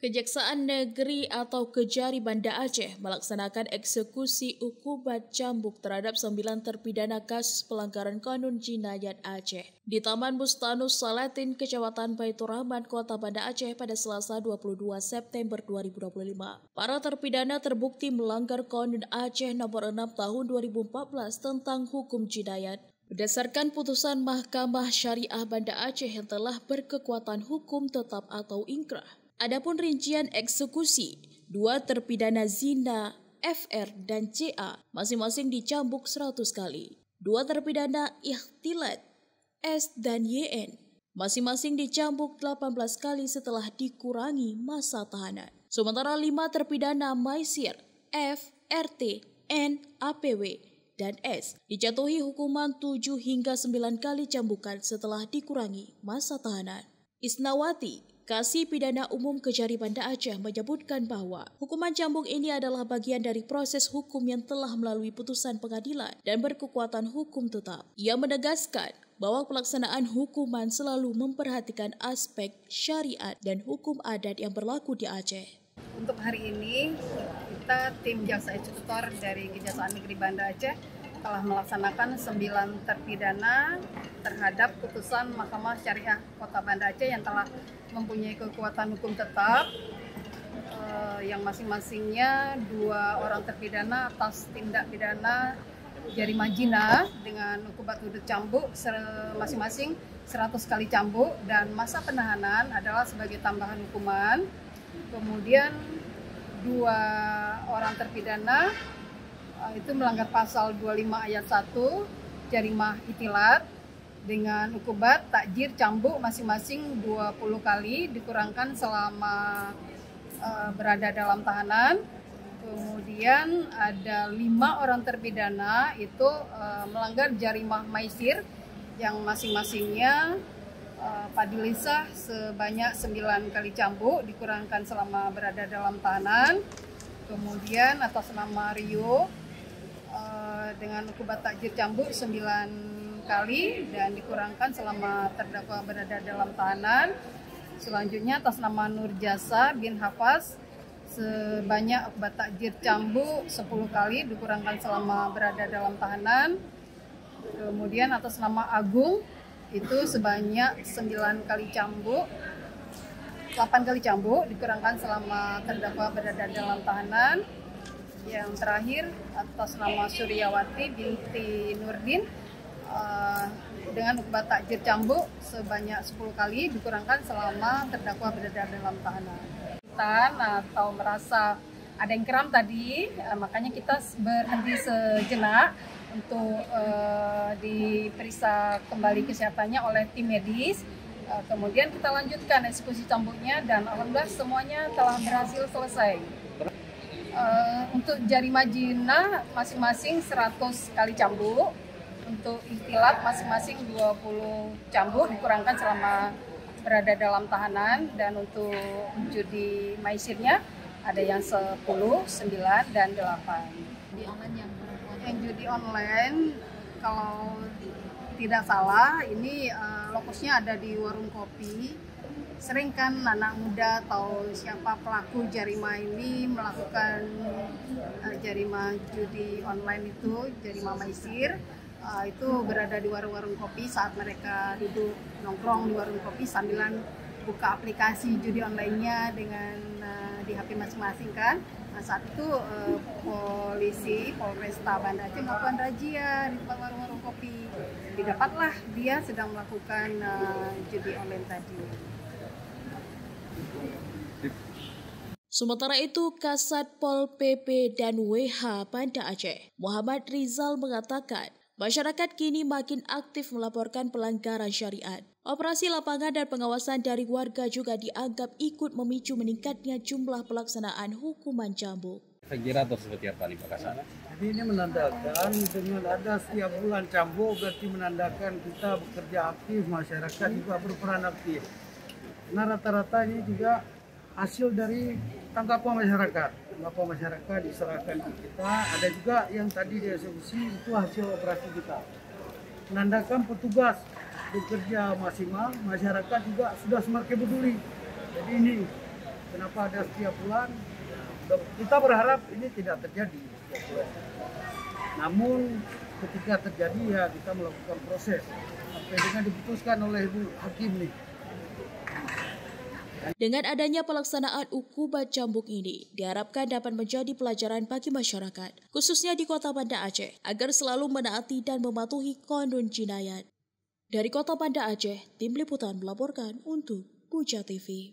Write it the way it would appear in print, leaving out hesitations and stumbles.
Kejaksaan Negeri atau Kejari Banda Aceh melaksanakan eksekusi hukuman cambuk terhadap 9 terpidana kasus pelanggaran Kanun Jinayat Aceh di Taman Bustanus Salatin, Kecamatan Baitur Rahman, Kota Banda Aceh pada Selasa 22 September 2025. Para terpidana terbukti melanggar Kanun Aceh nomor 6 tahun 2014 tentang hukum jinayat. Berdasarkan putusan Mahkamah Syariah Banda Aceh yang telah berkekuatan hukum tetap atau ingkrah. Adapun rincian eksekusi, 2 terpidana zina FR dan CA masing-masing dicambuk 100 kali. 2 terpidana ikhtilat S dan YN masing-masing dicambuk 18 kali setelah dikurangi masa tahanan. Sementara 5 terpidana maisir F, RT, N, APW, dan S dijatuhi hukuman 7 hingga 9 kali cambukan setelah dikurangi masa tahanan. Isnawati, Kasih Pidana Umum Kejari Banda Aceh, menyebutkan bahwa hukuman cambuk ini adalah bagian dari proses hukum yang telah melalui putusan pengadilan dan berkekuatan hukum tetap. Ia menegaskan bahwa pelaksanaan hukuman selalu memperhatikan aspek syariat dan hukum adat yang berlaku di Aceh. Untuk hari ini, kita tim jaksa eksekutor dari Kejaksaan Negeri Banda Aceh telah melaksanakan 9 terpidana terhadap putusan Mahkamah Syariah Kota Banda Aceh yang telah mempunyai kekuatan hukum tetap, yang masing-masingnya 2 orang terpidana atas tindak pidana jarima zina dengan hukuman udut cambuk masing-masing 100 kali cambuk, dan masa penahanan adalah sebagai tambahan hukuman. Kemudian 2 orang terpidana itu melanggar pasal 25 ayat 1 jarimah itilat dengan hukuman takjir cambuk masing-masing 20 kali dikurangkan selama berada dalam tahanan. Kemudian ada 5 orang terpidana itu melanggar jarimah maisir yang masing-masingnya padilisah sebanyak 9 kali cambuk dikurangkan selama berada dalam tahanan. Kemudian atas nama Rio dengan hukuman takjir cambuk 9 kali dan dikurangkan selama terdakwa berada dalam tahanan. Selanjutnya atas nama Nur Jasa bin Hafaz sebanyak hukuman takjir cambuk 10 kali dikurangkan selama berada dalam tahanan. Kemudian atas nama Agung itu sebanyak 9 kali cambuk, 8 kali cambuk dikurangkan selama terdakwa berada dalam tahanan. Yang terakhir atas nama Suryawati binti Nurdin dengan hukuman takjir cambuk sebanyak 10 kali dikurangkan selama terdakwa berada dalam tahanan. Atau merasa ada yang kram tadi, makanya kita berhenti sejenak untuk diperiksa kembali kesehatannya oleh tim medis. Kemudian kita lanjutkan eksekusi cambuknya dan alhamdulillah semuanya telah berhasil selesai. Untuk jarima zina masing-masing 100 kali cambuk, untuk ikhtilat masing-masing 20 cambuk dikurangkan selama berada dalam tahanan, dan untuk judi maisirnya ada yang 10, 9, dan 8. Judi online yang judi online kalau tidak salah ini lokusnya ada di warung kopi. Sering kan anak muda atau siapa pelaku jarima ini melakukan jarima judi online itu, jarima maisir, itu berada di warung-warung kopi saat mereka duduk nongkrong di warung kopi sambilan buka aplikasi judi online-nya dengan di HP masing-masing kan. Nah, saat itu polisi Polresta Banda Aceh melakukan razia di tempat warung-warung kopi. Didapatlah dia sedang melakukan judi online tadi. Sementara itu, Kasat Pol PP dan WH Banda Aceh, Muhammad Rizal, mengatakan masyarakat kini makin aktif melaporkan pelanggaran syariat. Operasi lapangan dan pengawasan dari warga juga dianggap ikut memicu meningkatnya jumlah pelaksanaan hukuman cambuk. Kira atau seperti apa nih Pak Kasat? Jadi ini menandakan dengan ada setiap bulan cambuk berarti menandakan kita bekerja aktif, masyarakat juga berperan aktif. Nah rata-rata ini juga hasil dari tangkapan masyarakat. Tangkapan masyarakat diserahkan ke kita. Ada juga yang tadi dieksekusi itu hasil operasi kita. Menandakan petugas bekerja maksimal, masyarakat juga sudah semakin peduli. Jadi ini Kenapa ada setiap bulan? Kita berharap ini tidak terjadi setiap bulan. Namun ketika terjadi ya kita melakukan proses sampai dengan diputuskan oleh Ibu Hakim nih. Dengan adanya pelaksanaan Ukubat Cambuk ini, diharapkan dapat menjadi pelajaran bagi masyarakat, khususnya di Kota Banda Aceh, agar selalu menaati dan mematuhi Kanun Jinayat. Dari Kota Banda Aceh, Tim Liputan melaporkan untuk Puja TV.